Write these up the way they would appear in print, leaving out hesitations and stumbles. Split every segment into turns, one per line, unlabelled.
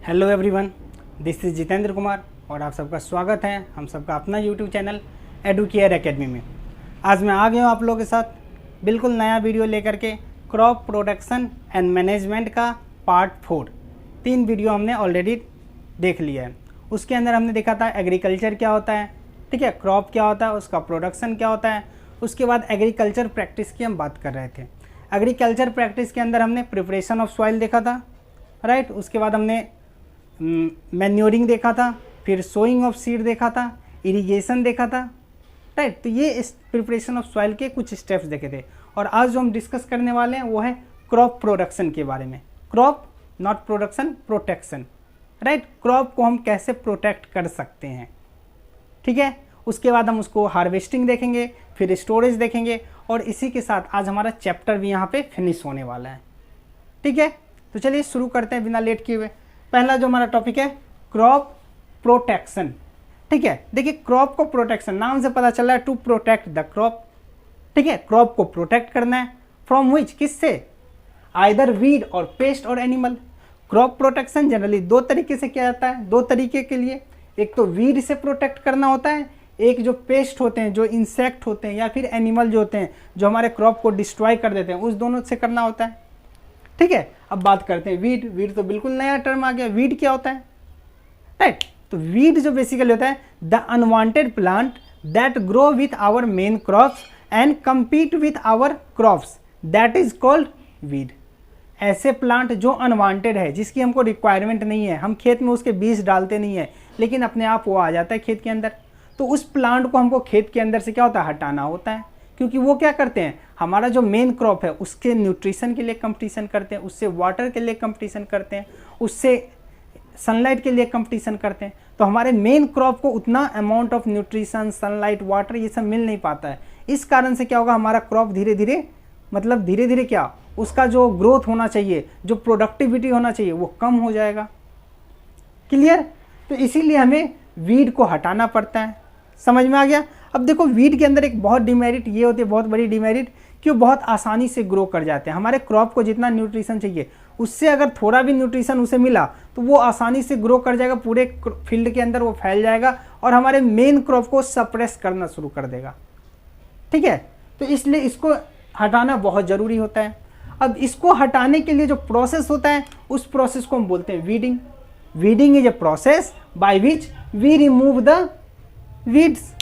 Hello everyone, this is Jitendra Kumar और आप सबका स्वागत है हम सबका अपना यूट्यूब चैनल एडुकेयर एकेडमी में। आज मैं आ गया हूँ आप लोगों के साथ बिल्कुल नया वीडियो लेकर के क्रॉप प्रोडक्शन एंड मैनेजमेंट का पार्ट 4। 3 वीडियो हमने ऑलरेडी देख लिया है। उसके अंदर हमने देखा था एग्रीकल्चर क्या होता है, ठीक है, क्रॉप क्या होता है, उसका प्रोडक्शन क्या होता है। उसके बाद एग्रीकल्चर प्रैक्टिस की हम बात कर रहे थे। एग्रीकल्चर प्रैक्टिस के अंदर हमने प्रिपरेशन ऑफ सॉइल देखा था, राइट। उसके बाद हमने मैन्योरिंग देखा था, फिर सोइंग ऑफ सीड देखा था, इरिगेशन देखा था, राइट। तो ये इस प्रिपरेशन ऑफ सॉइल के कुछ स्टेप्स देखे थे। और आज जो हम डिस्कस करने वाले हैं वो है क्रॉप प्रोडक्शन के बारे में। Crop not production, protection, right. Crop को हम कैसे प्रोटेक्ट कर सकते हैं, ठीक है। उसके बाद हम उसको हार्वेस्टिंग देखेंगे, फिर स्टोरेज देखेंगे और इसी के साथ आज हमारा चैप्टर भी यहाँ पे फिनिश होने वाला है, ठीक है। तो चलिए शुरू करते हैं बिना लेट किए हुए। पहला जो हमारा टॉपिक है क्रॉप प्रोटेक्शन, ठीक है। देखिए क्रॉप को प्रोटेक्शन नाम से पता चल रहा है, टू प्रोटेक्ट द क्रॉप, ठीक है। क्रॉप को प्रोटेक्ट करना है फ्रॉम विच, किससे, आइदर वीड और पेस्ट और एनिमल। क्रॉप प्रोटेक्शन जनरली 2 तरीके से किया जाता है, 2 तरीके के लिए। एक तो वीड से प्रोटेक्ट करना होता है, एक जो पेस्ट होते हैं, जो इंसेक्ट होते हैं या फिर एनिमल जो होते हैं जो हमारे क्रॉप को डिस्ट्रॉय कर देते हैं, उस दोनों से करना होता है, ठीक है। अब बात करते हैं वीड। वीड तो बिल्कुल नया टर्म आ गया। वीड क्या होता है, राइट। तो वीड जो बेसिकली होता है the unwanted plant that grow with our main crops and compete with our crops, that is called weed. ऐसे प्लांट जो अनवांटेड है, जिसकी हमको रिक्वायरमेंट नहीं है, हम खेत में उसके बीज डालते नहीं है, लेकिन अपने आप वो आ जाता है खेत के अंदर, तो उस प्लांट को हमको खेत के अंदर से क्या होता है, हटाना होता है। क्योंकि वो क्या करते हैं, हमारा जो मेन क्रॉप है उसके न्यूट्रिशन के लिए कंपटीशन करते हैं, उससे वाटर के लिए कंपटीशन करते हैं, उससे सनलाइट के लिए कंपटीशन करते हैं। तो हमारे मेन क्रॉप को उतना amount of nutrition, sunlight, water ये सब मिल नहीं पाता है। इस कारण से क्या होगा, हमारा क्रॉप धीरे धीरे मतलब धीरे धीरे क्या, उसका जो ग्रोथ होना चाहिए, जो प्रोडक्टिविटी होना चाहिए, वो कम हो जाएगा। क्लियर। तो इसीलिए हमें वीड को हटाना पड़ता है। समझ में आ गया। अब देखो वीड के अंदर एक बहुत डिमेरिट ये होती है, बहुत बड़ी डिमेरिट, कि वो बहुत आसानी से ग्रो कर जाते हैं। हमारे क्रॉप को जितना न्यूट्रिशन चाहिए उससे अगर थोड़ा भी न्यूट्रिशन उसे मिला तो वो आसानी से ग्रो कर जाएगा, पूरे फील्ड के अंदर वो फैल जाएगा और हमारे मेन क्रॉप को सप्रेस करना शुरू कर देगा, ठीक है। तो इसलिए इसको हटाना बहुत ज़रूरी होता है। अब इसको हटाने के लिए जो प्रोसेस होता है उस प्रोसेस को हम बोलते हैं weeding. Weeding is a process by which we remove the weeds.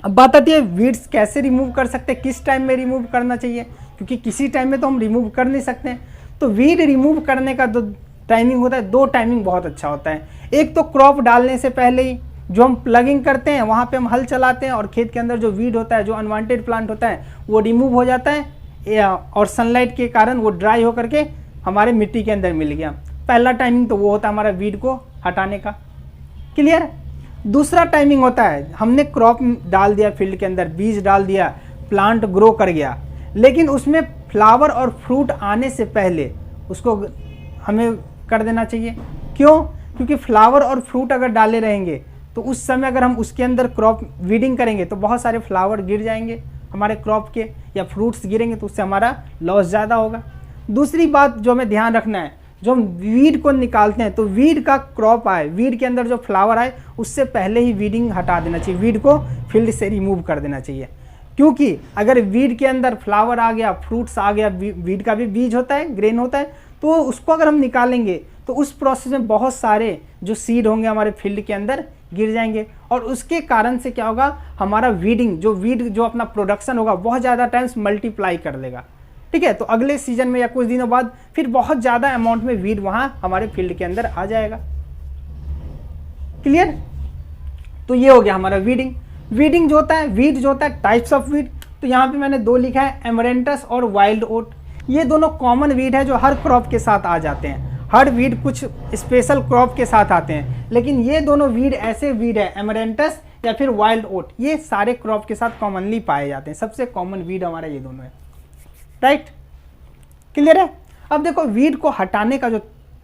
अब बात आती है वीड्स कैसे रिमूव कर सकते हैं, किस टाइम में रिमूव करना चाहिए, क्योंकि किसी टाइम में तो हम रिमूव कर नहीं सकते हैं। तो वीड रिमूव करने का जो टाइमिंग होता है, 2 टाइमिंग बहुत अच्छा होता है। एक तो क्रॉप डालने से पहले ही जो हम प्लगिंग करते हैं, वहाँ पे हम हल चलाते हैं और खेत के अंदर जो वीड होता है, जो अनवांटेड प्लांट होता है, वो रिमूव हो जाता है और सनलाइट के कारण वो ड्राई होकर के हमारे मिट्टी के अंदर मिल गया। पहला टाइमिंग तो वो होता है हमारा वीड को हटाने का। क्लियर। दूसरा टाइमिंग होता है, हमने क्रॉप डाल दिया फील्ड के अंदर, बीज डाल दिया, प्लांट ग्रो कर गया, लेकिन उसमें फ्लावर और फ्रूट आने से पहले उसको हमें कर देना चाहिए। क्यों? क्योंकि फ्लावर और फ्रूट अगर डाले रहेंगे तो उस समय अगर हम उसके अंदर क्रॉप वीडिंग करेंगे तो बहुत सारे फ्लावर गिर जाएंगे हमारे क्रॉप के, या फ्रूट्स गिरेंगे तो उससे हमारा लॉस ज़्यादा होगा। दूसरी बात जो हमें ध्यान रखना है, जो हम वीड को निकालते हैं तो वीड का क्रॉप आए, वीड के अंदर जो फ्लावर आए, उससे पहले ही वीडिंग हटा देना चाहिए, वीड को फील्ड से रिमूव कर देना चाहिए। क्योंकि अगर वीड के अंदर फ्लावर आ गया, फ्रूट्स आ गया, वीड का भी बीज होता है, ग्रेन होता है, तो उसको अगर हम निकालेंगे तो उस प्रोसेस में बहुत सारे जो सीड होंगे हमारे फील्ड के अंदर गिर जाएंगे और उसके कारण से क्या होगा, हमारा वीडिंग जो वीड जो अपना प्रोडक्शन होगा बहुत ज़्यादा टाइम्स मल्टीप्लाई कर लेगा, ठीक है। तो अगले सीजन में या कुछ दिनों बाद फिर बहुत ज़्यादा अमाउंट में वीड वहाँ हमारे फील्ड के अंदर आ जाएगा। क्लियर। तो ये हो गया हमारा वीडिंग। वीडिंग जो होता है, वीड जो होता है, टाइप्स ऑफ वीड, तो यहाँ पे मैंने 2 लिखा है, एमरेंटस और वाइल्ड ओट। ये दोनों कॉमन वीड है जो हर क्रॉप के साथ आ जाते हैं। हर वीड कुछ स्पेशल क्रॉप के साथ आते हैं, लेकिन ये दोनों वीड ऐसे वीड है, एमरेंटस या फिर वाइल्ड ओट, ये सारे क्रॉप के साथ कॉमनली पाए जाते हैं। सबसे कॉमन वीड हमारा ये दोनों है, राइट। क्लियर है। अब देखो वीड को हटाने का जो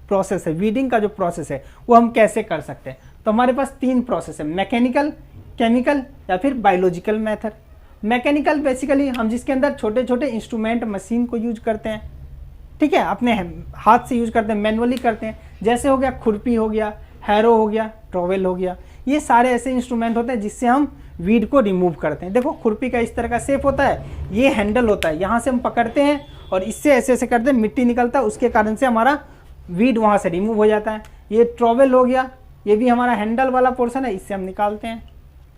प्रोसेस है, वीडिंग का जो प्रोसेस है, वो हम कैसे कर सकते हैं। तो हमारे पास 3 प्रोसेस है, मैकेनिकल, केमिकल या फिर बायोलॉजिकल मेथड। मैकेनिकल बेसिकली हम जिसके अंदर छोटे छोटे इंस्ट्रूमेंट, मशीन को यूज करते हैं, ठीक है, अपने हाथ से यूज करते हैं, मैनुअली करते हैं। जैसे हो गया खुरपी हो गया, हैरो हो गया, ट्रॉवेल हो गया, ये सारे ऐसे इंस्ट्रूमेंट होते हैं जिससे हम वीड को रिमूव करते हैं। देखो खुरपी का इस तरह का शेप होता है, ये हैंडल होता है, यहाँ से हम पकड़ते हैं और इससे ऐसे ऐसे करते हैं, मिट्टी निकलता है, उसके कारण से हमारा वीड वहाँ से रिमूव हो जाता है। ये ट्रॉवेल हो गया, ये भी हमारा हैंडल वाला पोर्शन है, इससे हम निकालते हैं।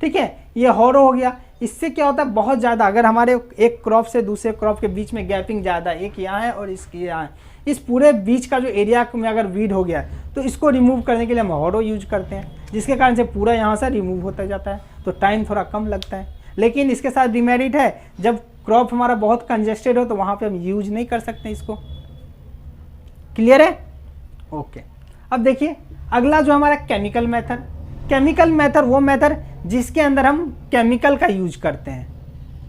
ठीक है, ये हॉरो हो गया, इससे क्या होता है बहुत ज़्यादा अगर हमारे एक क्रॉप से दूसरे क्रॉप के बीच में गैपिंग ज़्यादा, एक यहाँ है और इसकी यहाँ है, इस पूरे बीच का जो एरिया में अगर वीड हो गया तो इसको रिमूव करने के लिए हम हॉरो यूज करते हैं, जिसके कारण से पूरा यहाँ से रिमूव होता जाता है, तो टाइम थोड़ा कम लगता है। लेकिन इसके साथ डिमेरिट है, जब क्रॉप हमारा बहुत कंजेस्टेड हो तो वहाँ पे हम यूज नहीं कर सकते इसको। क्लियर है? ओके। अब देखिए अगला जो हमारा केमिकल मेथड, केमिकल मेथड वो मेथड जिसके अंदर हम केमिकल का यूज करते हैं।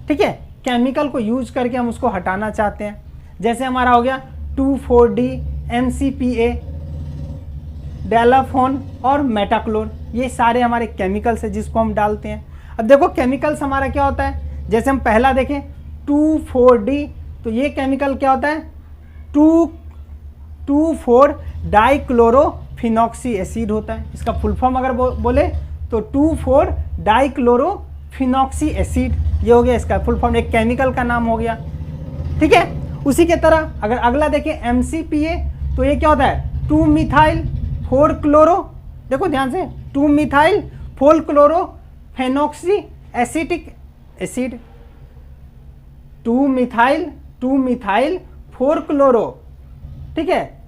ठीक है, केमिकल को यूज करके हम उसको हटाना चाहते हैं। जैसे हमारा हो गया 2,4-D, MCPA, डेलाफोन और मेटाक्लोर, ये सारे हमारे केमिकल्स है जिसको हम डालते हैं। अब देखो केमिकल्स हमारा क्या होता है, जैसे हम पहला देखें 2,4-D, तो ये केमिकल क्या होता है 2,4-डाइक्लोरोफिनॉक्सी एसिड होता है। इसका फुल फॉर्म अगर बोले तो 2,4-डाइक्लोरोफिनॉक्सी एसिड, ये हो गया इसका फुल फॉर्म, एक केमिकल का नाम हो गया। ठीक है, उसी के तरह अगर अगला देखें MCPA, तो ये क्या होता है 2-मिथाइल-4-क्लोरो, देखो ध्यान से 2-मिथाइल-4-क्लोरोफेनॉक्सी एसिटिक एसिड, 2-मिथाइल-4-क्लोरो, ठीक है,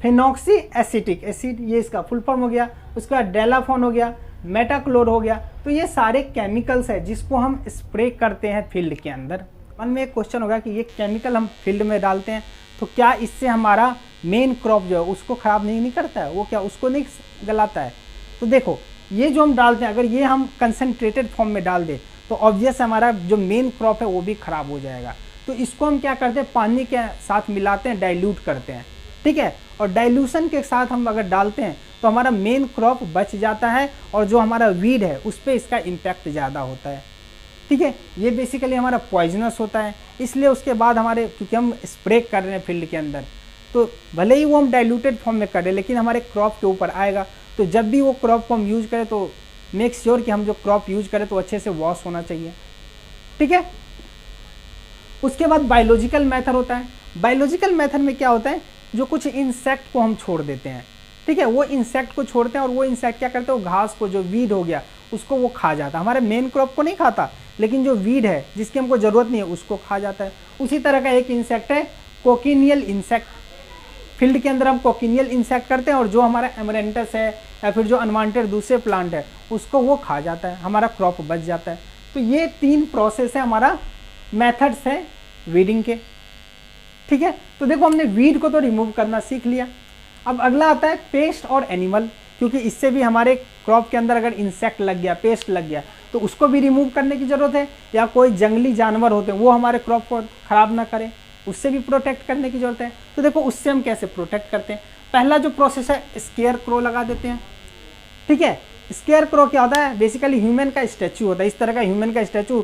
फेनॉक्सी एसिटिक एसिड, ये इसका फुल फॉर्म हो गया। उसके बाद डेलाफोन हो गया, मेटाक्लोर हो गया। तो ये सारे केमिकल्स है जिसको हम स्प्रे करते हैं फील्ड के अंदर। मन में एक क्वेश्चन होगा कि ये केमिकल हम फील्ड में डालते हैं तो क्या इससे हमारा मेन क्रॉप जो है उसको ख़राब नहीं करता है, वो क्या उसको नहीं गलाता है? तो देखो ये जो हम डालते हैं अगर ये हम कंसनट्रेटेड फॉर्म में डाल दें तो ऑब्वियस हमारा जो मेन क्रॉप है वो भी ख़राब हो जाएगा। तो इसको हम क्या करते हैं पानी के साथ मिलाते हैं, डाइल्यूट करते हैं। ठीक है, और डाइल्यूशन के साथ हम अगर डालते हैं तो हमारा मेन क्रॉप बच जाता है और जो हमारा वीड है उस पर इसका इम्पैक्ट ज़्यादा होता है। ठीक है, ये बेसिकली हमारा पॉइजनस होता है, इसलिए उसके बाद हमारे क्योंकि हम स्प्रे कर रहे हैं फील्ड के अंदर तो भले ही वो हम डाइल्यूटेड फॉर्म में करें लेकिन हमारे क्रॉप के ऊपर आएगा। तो जब भी वो क्रॉप को हम यूज करें तो मेक श्योर कि हम जो क्रॉप यूज करें तो अच्छे से वॉश होना चाहिए। ठीक है, उसके बाद बायोलॉजिकल मेथड होता है। बायोलॉजिकल मेथड में क्या होता है, जो कुछ इंसेक्ट को हम छोड़ देते हैं। ठीक है, वो इंसेक्ट को छोड़ते हैं और वो इंसेक्ट क्या करते हैं, वो घास को जो वीड हो गया उसको वो खा जाता है। हमारे मेन क्रॉप को नहीं खाता लेकिन जो वीड है जिसकी हमको ज़रूरत नहीं है उसको खा जाता है। उसी तरह का एक इंसेक्ट है कोकिनियल इंसेक्ट। फील्ड के अंदर हम कोकिनियल इंसेक्ट करते हैं और जो हमारा एमरेंटस है या फिर जो अनवांटेड दूसरे प्लांट है उसको वो खा जाता है, हमारा क्रॉप बच जाता है। तो ये 3 प्रोसेस है हमारा मेथड्स है वीडिंग के। ठीक है, तो देखो हमने वीड को तो रिमूव करना सीख लिया। अब अगला आता है पेस्ट और एनिमल, क्योंकि इससे भी हमारे क्रॉप के अंदर अगर इंसेक्ट लग गया, पेस्ट लग गया तो उसको भी रिमूव करने की ज़रूरत है, या कोई जंगली जानवर होते हैं वो हमारे क्रॉप को ख़राब ना करे उससे भी प्रोटेक्ट करने की ज़रूरत है। तो देखो उससे हम कैसे प्रोटेक्ट करते हैं। पहला जो प्रोसेस है स्केयर क्रो लगा देते हैं। ठीक है, स्केयर क्रो क्या होता है, बेसिकली ह्यूमन का स्टैचू होता है। इस तरह का ह्यूमन का स्टैचू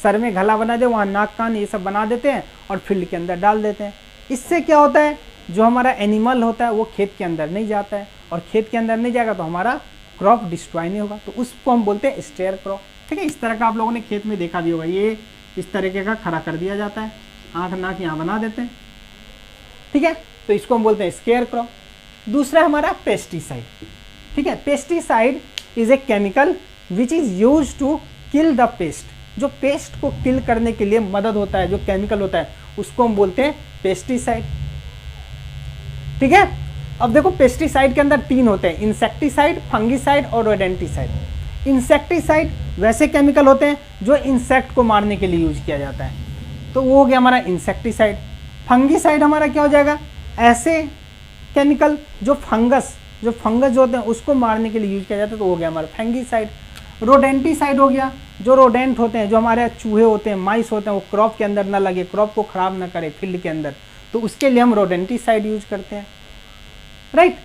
सर में गला बना दे, वहाँ नाक कान ये सब बना देते हैं और फील्ड के अंदर डाल देते हैं। इससे क्या होता है, जो हमारा एनिमल होता है वो खेत के अंदर नहीं जाता है, और खेत के अंदर नहीं जाएगा तो हमारा क्रॉप डिस्ट्रॉय नहीं होगा। तो उसको हम बोलते हैं स्टेयर क्रॉप। ठीक है, इस तरह का आप लोगों ने खेत में देखा भी होगा, ये इस तरीके का खड़ा कर दिया जाता है, आँख नाक यहाँ बना देते हैं। ठीक है, तो इसको हम बोलते हैं स्केयर क्रॉप। दूसरा हमारा पेस्टिसाइड। ठीक है, pesticide is a chemical which is use to kill the pest. जो पेस्ट को किल करने के लिए मदद होता है, जो केमिकल होता है उसको हम बोलते हैं पेस्टिसाइड। ठीक है, अब देखो पेस्टिसाइड के अंदर 3 होते हैं, इंसेक्टिसाइड, फंगिसाइड और रोडेंटिसाइड। इंसेक्टिसाइड वैसे केमिकल होते हैं जो इंसेक्ट को मारने के लिए यूज किया जाता है, तो वो हो गया हमारा इंसेक्टिसाइड। फंगिसाइड हमारा क्या हो जाएगा, ऐसे केमिकल जो फंगस जो होते हैं उसको मारने के लिए यूज किया जाता है, तो वो हो गया हमारा फंगिसाइड। रोडेंटिसाइड हो गया, जो रोडेंट होते हैं, जो हमारे चूहे होते हैं, माइस होते हैं, वो क्रॉप के अंदर ना लगे, क्रॉप को ख़राब ना करे फील्ड के अंदर, तो उसके लिए हम रोडेंटिसाइड यूज करते हैं। राइट,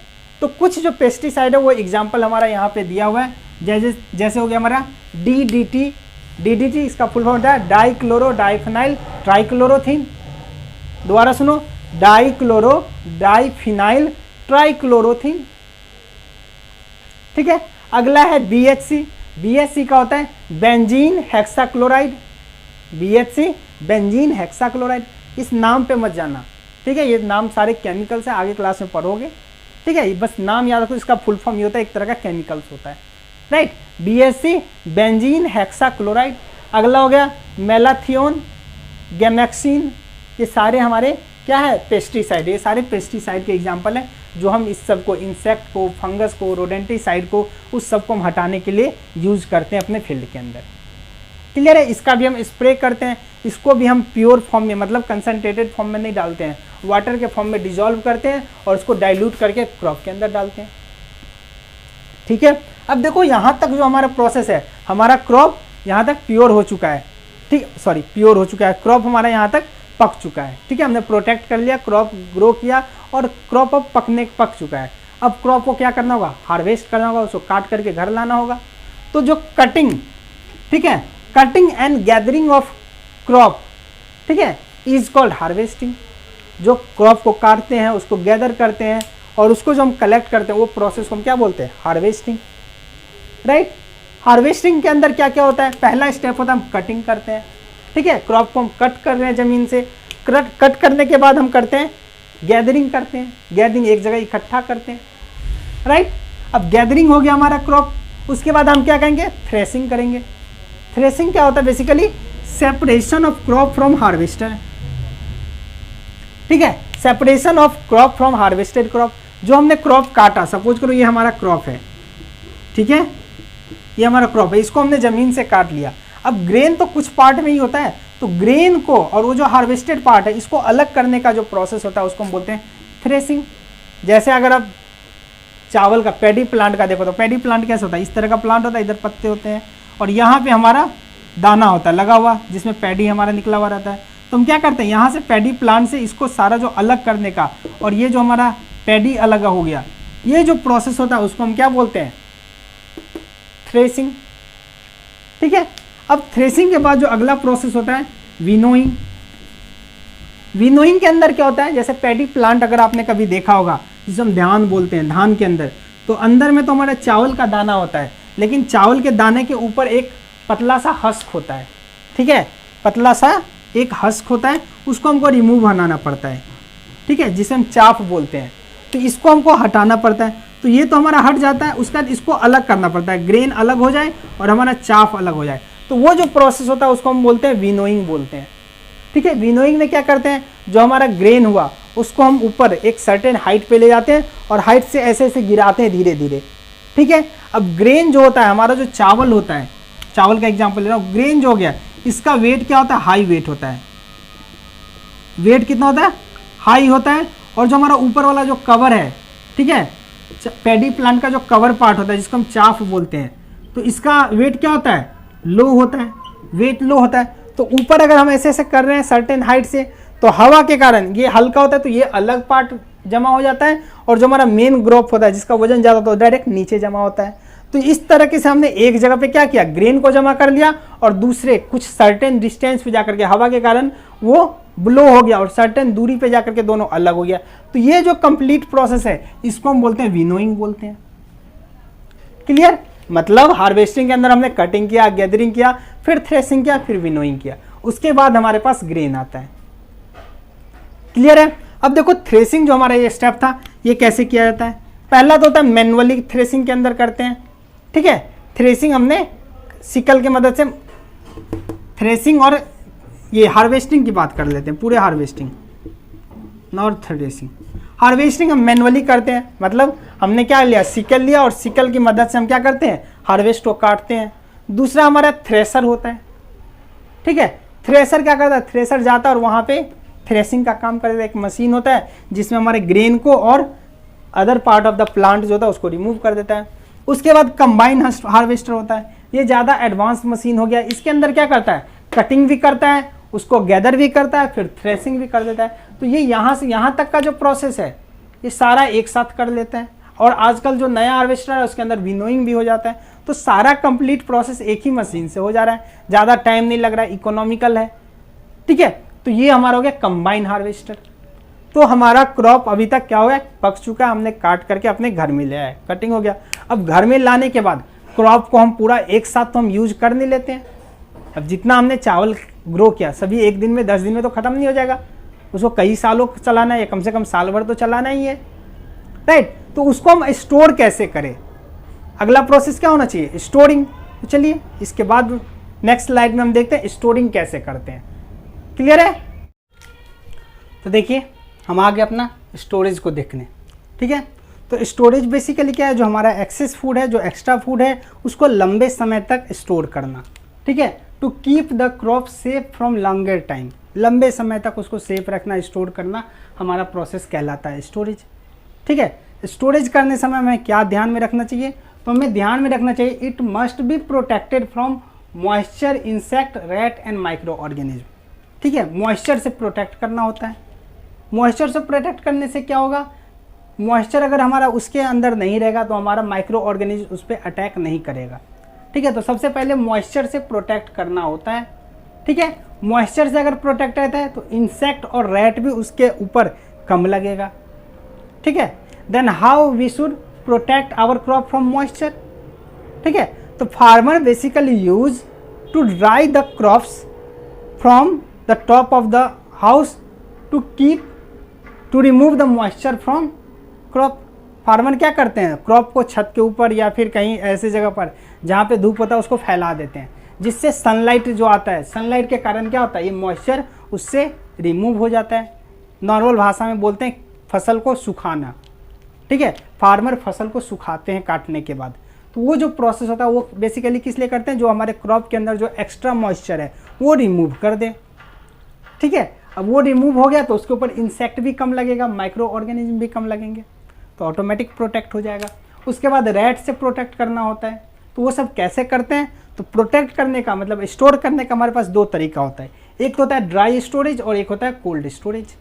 तो कुछ जो पेस्टिसाइड है वो एग्जाम्पल हमारा यहाँ पे दिया हुआ है। जैसे हो गया हमारा DDT। DDT इसका फुल फॉर्म होता है डाइक्लोरो डाइफेनाइल ट्राइक्लोरोथीन। दोबारा सुनो, डाइफिनाइल ट्राइक्लोरोथीन। ठीक है, अगला है BHC। BHC का होता है benzene hexachloride. BHC benzene hexachloride, इस नाम पे मत जाना, ठीक है, ये नाम सारे केमिकल्स हैं, आगे क्लास में पढ़ोगे, ठीक है, बस नाम याद रखो, इसका फुल फॉर्म ये होता है, एक तरह का केमिकल्स होता है, राइट। BHC benzene hexachloride. अगला हो गया मेलाथियोन, गैमेक्सिन, ये सारे हमारे क्या है, पेस्टिसाइड। ये सारे पेस्टिसाइड के एग्जाम्पल हैं, जो हम इस सब को, इंसेक्ट को, फंगस को, रोडेंटिसाइड को, उस सब को हम हटाने के लिए यूज करते हैं अपने फील्ड के अंदर। क्लियर है, इसका भी हम स्प्रे करते हैं, इसको भी हम प्योर फॉर्म में, मतलब कंसनट्रेटेड फॉर्म में नहीं डालते हैं, वाटर के फॉर्म में डिजोल्व करते हैं और उसको डाइल्यूट करके क्रॉप के अंदर डालते हैं। ठीक है, अब देखो यहाँ तक जो हमारा प्रोसेस है, हमारा क्रॉप यहाँ तक प्योर हो चुका है, ठीक, सॉरी प्योर हो चुका है, क्रॉप हमारा यहाँ तक पक चुका है, ठीक है, हमने प्रोटेक्ट कर लिया, क्रॉप ग्रो किया और क्रॉप अब पक चुका है। अब क्रॉप को क्या करना होगा, हार्वेस्ट करना होगा, उसको काट करके घर लाना होगा। तो जो कटिंग, ठीक है, cutting and gathering of crop, ठीक है, इज कॉल्ड हार्वेस्टिंग। जो क्रॉप को काटते हैं, उसको गैदर करते हैं और उसको जो हम कलेक्ट करते हैं, वो प्रोसेस को हम क्या बोलते हैं, हार्वेस्टिंग, राइट। हार्वेस्टिंग के अंदर क्या क्या होता है, पहला स्टेप होता है हम कटिंग करते हैं, ठीक है, क्रॉप को हम कट कर रहे हैं जमीन से, कट करने के बाद हम करते हैं गैदरिंग करते हैं, गैदरिंग एक जगह इकट्ठा करते हैं, राइट। अब गैदरिंग हो गया हमारा क्रॉप, उसके बाद हम क्या करेंगे, थ्रेसिंग करेंगे। थ्रेसिंग क्या होता है, basically separation of crop from harvester, ठीक है, separation of crop from harvested crop. जो हमने क्रॉप काटा, सपोज करो ये हमारा क्रॉप है, ठीक है, ये हमारा क्रॉप है, इसको हमने जमीन से काट लिया। अब ग्रेन तो कुछ पार्ट में ही होता है, तो ग्रेन को और वो जो हार्वेस्टेड पार्ट है, इसको अलग करने का जो प्रोसेस होता है, उसको हम बोलते हैं थ्रेसिंग। जैसे अगर आप चावल का, पैडी प्लांट का देखो, तो पैडी प्लांट कैसे होता है, इस तरह का प्लांट होता है, इधर पत्ते होते हैं और यहाँ पे हमारा दाना होता है लगा हुआ, जिसमें पैडी हमारा निकला हुआ रहता है। तो हम क्या करते हैं, यहाँ से पैडी प्लांट से इसको सारा जो अलग करने का, और ये जो हमारा पैडी अलग हो गया, ये जो प्रोसेस होता है, उसको हम क्या बोलते हैं, थ्रेसिंग, ठीक है। अब थ्रेसिंग के बाद जो अगला प्रोसेस होता है, विनोइंग। विनोइंग के अंदर क्या होता है, जैसे पैडी प्लांट अगर आपने कभी देखा होगा, जिसे हम धान बोलते हैं, धान के अंदर, तो अंदर में तो हमारा चावल का दाना होता है, लेकिन चावल के दाने के ऊपर एक पतला सा हस्क होता है, ठीक है, पतला सा एक हस्क होता है, उसको हमको रिमूव बनाना पड़ता है, ठीक है, जिसे हम चाफ बोलते हैं। तो इसको हमको हटाना पड़ता है, तो ये तो हमारा हट जाता है, उसके बाद इसको अलग करना पड़ता है, ग्रेन अलग हो जाए और हमारा चाफ अलग हो जाए। तो वो जो प्रोसेस होता है उसको हम बोलते हैं विनोइंग बोलते हैं, ठीक है। विनोइंग में क्या करते हैं, जो हमारा ग्रेन हुआ उसको हम ऊपर एक सर्टेन हाइट पे ले जाते हैं और हाइट से ऐसे ऐसे गिराते हैं धीरे धीरे, ठीक है। अब ग्रेन जो होता है, हमारा जो चावल होता है, चावल का एग्जाम्पल ले रहा हूँ, ग्रेन जो हो गया, इसका वेट क्या होता है, हाई वेट होता है। वेट कितना होता है, हाई होता है। और जो हमारा ऊपर वाला जो कवर है, ठीक है, पैडी प्लांट का जो कवर पार्ट होता है, जिसको हम चाफ बोलते हैं, तो इसका वेट क्या होता है, लो होता है, वेट लो होता है। तो ऊपर अगर हम ऐसे ऐसे कर रहे हैं सर्टेन हाइट से, तो हवा के कारण ये हल्का होता है, तो ये अलग पार्ट जमा हो जाता है, और जो हमारा मेन ग्रोप होता है, जिसका वजन ज़्यादा होता है, डायरेक्ट नीचे जमा होता है। तो इस तरीके से हमने एक जगह पे क्या किया, ग्रेन को जमा कर लिया, और दूसरे कुछ सर्टेन डिस्टेंस पे जाकर के हवा के कारण वो ब्लो हो गया, और सर्टेन दूरी पे जाकर के दोनों अलग हो गया। तो ये जो कंप्लीट प्रोसेस है, इसको हम बोलते हैं विनोइंग बोलते हैं। क्लियर, मतलब हार्वेस्टिंग के अंदर हमने कटिंग किया, गैदरिंग किया, फिर थ्रेसिंग किया, फिर विनोइंग किया, उसके बाद हमारे पास ग्रेन आता है। क्लियर है। अब देखो थ्रेसिंग जो हमारा ये स्टेप था, ये कैसे किया जाता है। पहला तो होता है मैनुअली थ्रेसिंग के अंदर करते हैं, ठीक है। थ्रेसिंग हमने सिकल की मदद से, थ्रेसिंग और ये हार्वेस्टिंग की बात कर लेते हैं, पूरे हार्वेस्टिंग नॉट थ्रेसिंग। हार्वेस्टिंग हम मैनुअली करते हैं, मतलब हमने क्या लिया, सिकल लिया, और सिकल की मदद से हम क्या करते हैं, हार्वेस्ट को काटते हैं। दूसरा हमारा थ्रेसर होता है, ठीक है। थ्रेसर क्या करता है, थ्रेसर जाता है और वहाँ पे थ्रेसिंग का काम करता है। एक मशीन होता है जिसमें हमारे ग्रेन को और other part of the plant जो होता है उसको रिमूव कर देता है। उसके बाद कंबाइन हार्वेस्टर होता है, ये ज़्यादा एडवांस मशीन हो गया। इसके अंदर क्या करता है, कटिंग भी करता है, उसको गैदर भी करता है, फिर थ्रेसिंग भी कर देता है। तो ये यहाँ से यहाँ तक का जो प्रोसेस है, ये सारा एक साथ कर लेते हैं। और आजकल जो नया हार्वेस्टर है उसके अंदर विनोइंग भी हो जाता है। तो सारा कंप्लीट प्रोसेस एक ही मशीन से हो जा रहा है, ज़्यादा टाइम नहीं लग रहा है, इकोनॉमिकल है, ठीक है। तो ये हमारा हो गया कंबाइन हार्वेस्टर। तो हमारा क्रॉप अभी तक क्या हो गया, पक चुका है, हमने काट करके अपने घर में ले आए, कटिंग हो गया। अब घर में लाने के बाद क्रॉप को हम पूरा एक साथ तो हम यूज कर नहीं लेते हैं। अब जितना हमने चावल ग्रो किया सभी एक दिन में 10 दिन में तो खत्म नहीं हो जाएगा, उसको कई सालों चलाना है, या कम से कम साल भर तो चलाना ही है, राइट। तो उसको हम स्टोर कैसे करें, अगला प्रोसेस क्या होना चाहिए, स्टोरिंग। तो चलिए इसके बाद नेक्स्ट स्लाइड में हम देखते हैं स्टोरिंग कैसे करते हैं। क्लियर है? तो देखिए हम आ गए अपना स्टोरेज को देखने, ठीक है। तो स्टोरेज बेसिकली क्या है, जो हमारा एक्सेस फूड है, जो एक्स्ट्रा फूड है, उसको लंबे समय तक स्टोर करना, ठीक है। To keep the crop safe from longer time, लंबे समय तक उसको सेफ रखना, स्टोर करना हमारा प्रोसेस कहलाता है स्टोरेज, ठीक है। स्टोरेज करने समय हमें क्या ध्यान में रखना चाहिए, तो हमें ध्यान में रखना चाहिए it must be protected from moisture, insect, rat and micro organism, ठीक है। मॉइस्चर से प्रोटेक्ट करना होता है। मॉइस्चर से प्रोटेक्ट करने से क्या होगा, मॉइस्चर अगर हमारा उसके अंदर नहीं रहेगा तो हमारा माइक्रो ऑर्गेनिज्म उस पर अटैक नहीं करेगा, ठीक है। तो सबसे पहले मॉइस्चर से प्रोटेक्ट करना होता है, ठीक है। मॉइस्चर से अगर प्रोटेक्ट रहता है तो इंसेक्ट और रैट भी उसके ऊपर कम लगेगा, ठीक है। Then how we should protect our crop from moisture, ठीक है। तो farmer basically use to dry the crops from the top of the house to keep to remove the moisture from crop. Farmer क्या करते हैं, crop को छत के ऊपर या फिर कहीं ऐसी जगह पर जहाँ पे धूप होता है उसको फैला देते हैं, जिससे सनलाइट जो आता है, सनलाइट के कारण क्या होता है, ये मॉइस्चर उससे रिमूव हो जाता है। नॉर्मल भाषा में बोलते हैं फसल को सुखाना, ठीक है। फार्मर फसल को सुखाते हैं काटने के बाद। तो वो जो प्रोसेस होता है वो बेसिकली किस लिए करते हैं, जो हमारे क्रॉप के अंदर जो एक्स्ट्रा मॉइस्चर है वो रिमूव कर दे, ठीक है। अब वो रिमूव हो गया तो उसके ऊपर इंसेक्ट भी कम लगेगा, माइक्रो ऑर्गेनिज्म भी कम लगेंगे, तो ऑटोमेटिक प्रोटेक्ट हो जाएगा। उसके बाद रैट से प्रोटेक्ट करना होता है, तो वो सब कैसे करते हैं, तो प्रोटेक्ट करने का मतलब स्टोर करने का हमारे पास दो तरीका होता है, एक होता है ड्राई स्टोरेज और एक होता है cold storage.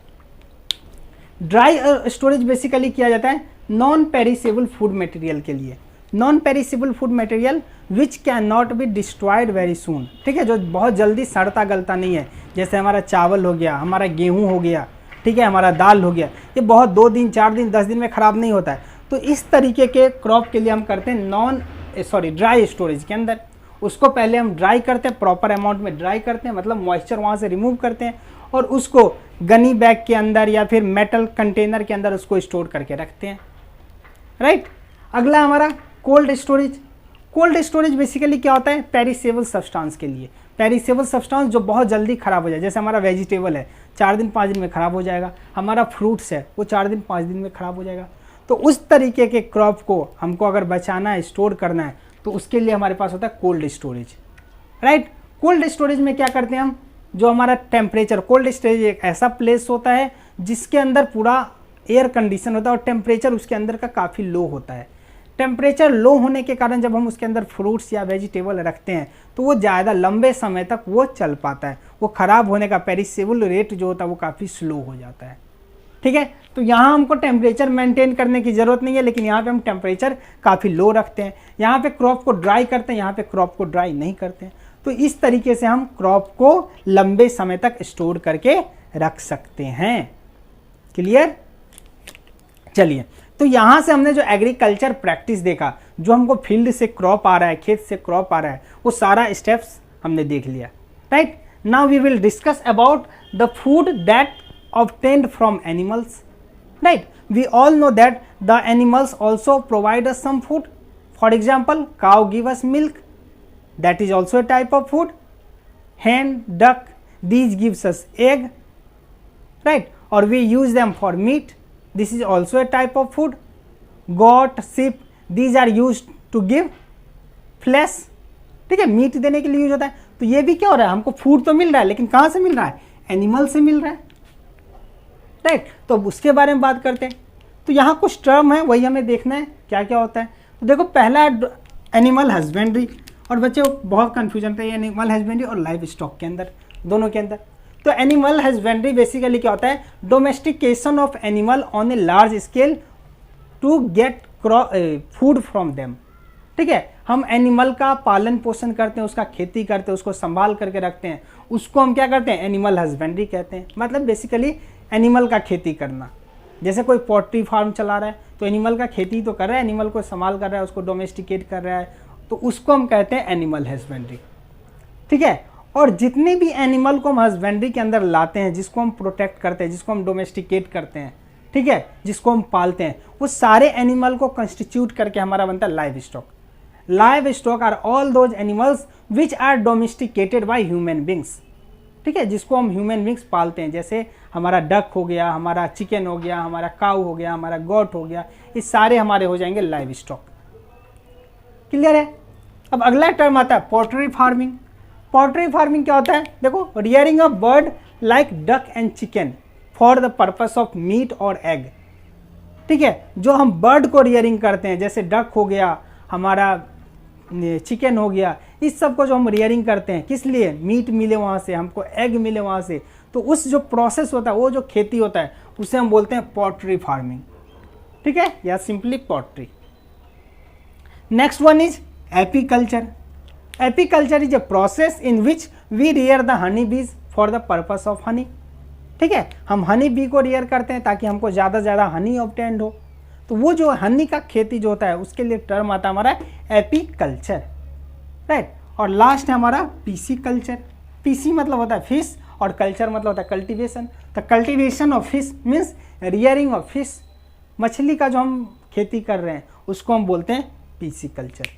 Dry storage basically किया जाता है नॉन पेरिसेबल फूड मटेरियल के लिए, non perishable food material which can not be destroyed very soon, ठीक है, जो बहुत जल्दी सड़ता गलता नहीं है, जैसे हमारा चावल हो गया, हमारा गेहूं हो गया, ठीक है, हमारा दाल हो गया, ये बहुत 2 दिन 4 दिन 10 दिन में ख़राब नहीं होता है। तो इस तरीके के क्रॉप के लिए हम करते हैं ड्राई स्टोरेज के अंदर। उसको पहले हम ड्राई करते हैं, प्रॉपर अमाउंट में ड्राई करते हैं, मतलब मॉइस्चर वहाँ से रिमूव करते हैं और उसको गनी बैग के अंदर या फिर मेटल कंटेनर के अंदर उसको स्टोर करके रखते हैं, राइट। अगला हमारा cold storage. Cold storage basically क्या होता है, पेरिसेबल सब्सटेंस के लिए, पेरिसेबल सब्सटेंस जो बहुत जल्दी ख़राब हो जाए, जैसे हमारा वेजिटेबल है 4 दिन 5 दिन में ख़राब हो जाएगा, हमारा फ्रूट्स है वो 4 दिन 5 दिन में ख़राब हो जाएगा। तो उस तरीके के क्रॉप को हमको अगर बचाना है, स्टोर करना है, तो उसके लिए हमारे पास होता है cold storage, right. Cold storage में क्या करते हैं हम, जो हमारा टेम्परेचर, कोल्ड स्टोरेज एक ऐसा प्लेस होता है जिसके अंदर पूरा एयर कंडीशन होता है और टेम्परेचर उसके अंदर का काफ़ी लो होता है। टेम्परेचर लो होने के कारण जब हम उसके अंदर फ्रूट्स या वेजिटेबल रखते हैं तो वो ज़्यादा लंबे समय तक वो चल पाता है, वो ख़राब होने का पेरिसेबल रेट जो होता है वो काफ़ी स्लो हो जाता है, ठीक है। तो यहाँ हमको टेम्परेचर मेंटेन करने की ज़रूरत नहीं है, लेकिन यहाँ पे हम टेम्परेचर काफ़ी लो रखते हैं, यहाँ पे क्रॉप को ड्राई करते हैं, यहाँ पे क्रॉप को ड्राई नहीं करते हैं। तो इस तरीके से हम क्रॉप को लंबे समय तक स्टोर करके रख सकते हैं। क्लियर? चलिए, तो यहाँ से हमने जो एग्रीकल्चर प्रैक्टिस देखा, जो हमको फील्ड से क्रॉप आ रहा है, खेत से क्रॉप आ रहा है, वो सारा स्टेप्स हमने देख लिया, right. Now we will discuss about the food that obtained from animals, right. We all know that the animals also provide us some food. For example, cow give us milk, that is also a type of food. Hen, duck, these gives us egg, right, or we use them for meat, this is also a type of food. Goat, sheep, these are used to give flesh, ठीक है, meet देने के लिए use होता है। तो ये भी क्या हो रहा है, हमको फूड तो मिल रहा है, लेकिन कहाँ से मिल रहा है, एनिमल से मिल रहा है, राइट। तो अब उसके बारे में बात करते हैं। तो यहाँ कुछ टर्म है, वही हमें देखना है क्या क्या होता है। तो देखो, पहला एनिमल हस्बेंड्री, और बच्चे बहुत कन्फ्यूजन था ये एनिमल हस्बेंड्री और लाइव स्टॉक के अंदर, दोनों के अंदर। तो एनिमल हस्बेंड्री बेसिकली क्या होता है, domestication of animal on a large scale to get food from them, ठीक है। हम एनिमल का पालन पोषण करते हैं, उसका खेती करते हैं, उसको संभाल करके रखते हैं, उसको हम क्या करते हैं, एनिमल हस्बेंड्री कहते हैं। मतलब बेसिकली एनिमल का खेती करना, जैसे कोई पोल्ट्री फार्म चला रहा है तो एनिमल का खेती तो कर रहा है, एनिमल को संभाल कर रहा है, उसको डोमेस्टिकेट कर रहा है, तो उसको हम कहते हैं एनिमल हस्बेंड्री। ठीक है, और जितने भी एनिमल को हम हस्बेंड्री के अंदर लाते हैं, जिसको हम प्रोटेक्ट करते हैं, जिसको हम डोमेस्टिकेट करते हैं, ठीक है, जिसको हम पालते हैं, वो सारे एनिमल को कंस्टिट्यूट करके हमारा बनता है livestock. Livestock are all those animals which are domesticated by human beings. ठीक है, जिसको हम ह्यूमन बींग्स पालते हैं, जैसे हमारा डक हो गया, हमारा चिकन हो गया, हमारा काऊ हो गया, हमारा गोट हो गया, ये सारे हमारे हो जाएंगे लाइव स्टॉक। क्लियर है? अब अगला टर्म आता है पोल्ट्री फार्मिंग। पोल्ट्री फार्मिंग क्या होता है? देखो, rearing a bird like duck and chicken for the purpose of meat और एग। ठीक है, जो हम बर्ड को रियरिंग करते हैं, जैसे डक हो गया, हमारा चिकन हो गया, इस सब को जो हम रियरिंग करते हैं, किस लिए? मीट मिले वहाँ से, हमको एग मिले वहाँ से, तो उस जो प्रोसेस होता है, वो जो खेती होता है, उसे हम बोलते हैं पोल्ट्री फार्मिंग। ठीक है, या simply poultry. Next one is apiculture. Apiculture is a process in which we rear the honey bees for the purpose of honey. ठीक है, हम हनी बी को रियर करते हैं ताकि हमको ज़्यादा से ज़्यादा हनी ऑब्टेन्ड हो, तो वो जो हनी का खेती जो होता है, उसके लिए टर्म आता है हमारा एपीकल्चर। राइट, और लास्ट है हमारा पीसी कल्चर। पीसी मतलब होता है फिश और कल्चर मतलब होता है cultivation. The cultivation of fish means rearing of fish. मछली का जो हम खेती कर रहे हैं उसको हम बोलते हैं पीसी कल्चर।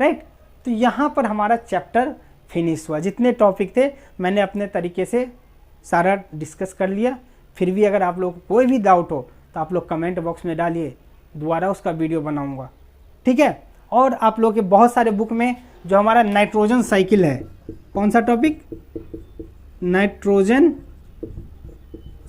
राइट, तो यहाँ पर हमारा चैप्टर फिनिश हुआ। जितने टॉपिक थे मैंने अपने तरीके से सारा डिस्कस कर लिया। फिर भी अगर आप लोग को कोई भी डाउट हो तो आप लोग कमेंट बॉक्स में डालिए, दोबारा उसका वीडियो बनाऊंगा। ठीक है, और आप लोग के बहुत सारे बुक में जो हमारा नाइट्रोजन साइकिल है, कौन सा टॉपिक? Nitrogen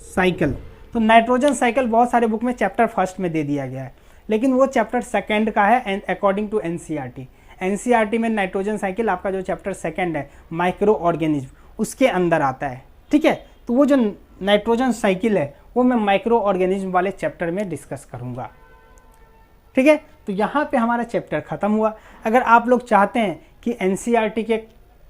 cycle. तो नाइट्रोजन साइकिल बहुत सारे बुक में चैप्टर फर्स्ट में दे दिया गया है, लेकिन वो चैप्टर सेकंड का है अकॉर्डिंग टू एनसीईआरटी। एनसीईआरटी में नाइट्रोजन साइकिल आपका जो चैप्टर सेकंड है, माइक्रो ऑर्गेनिज्म, उसके अंदर आता है। ठीक है, तो वो जो नाइट्रोजन साइकिल है वो मैं माइक्रो ऑर्गेनिज्म वाले चैप्टर में डिस्कस करूंगा। ठीक है, तो यहाँ पे हमारा चैप्टर खत्म हुआ। अगर आप लोग चाहते हैं कि एनसीईआरटी के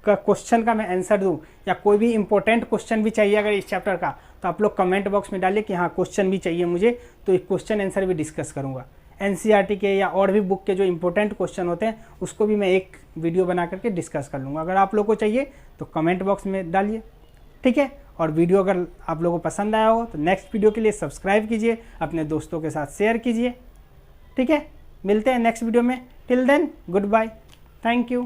क्वेश्चन का मैं आंसर दूं, या कोई भी इंपॉर्टेंट क्वेश्चन भी चाहिए अगर इस चैप्टर का, तो आप लोग कमेंट बॉक्स में डालिए कि हाँ क्वेश्चन भी चाहिए मुझे, तो एक क्वेश्चन आंसर भी डिस्कस करूंगा। एनसीईआरटी के या और भी बुक के जो इंपॉर्टेंट क्वेश्चन होते हैं उसको भी मैं एक वीडियो बना करके डिस्कस कर लूँगा। अगर आप लोग को चाहिए तो कमेंट बॉक्स में डालिए। ठीक है, और वीडियो अगर आप लोगों को पसंद आया हो तो नेक्स्ट वीडियो के लिए सब्सक्राइब कीजिए, अपने दोस्तों के साथ शेयर कीजिए। ठीक है, मिलते हैं नेक्स्ट वीडियो में। Till then, goodbye, thank you.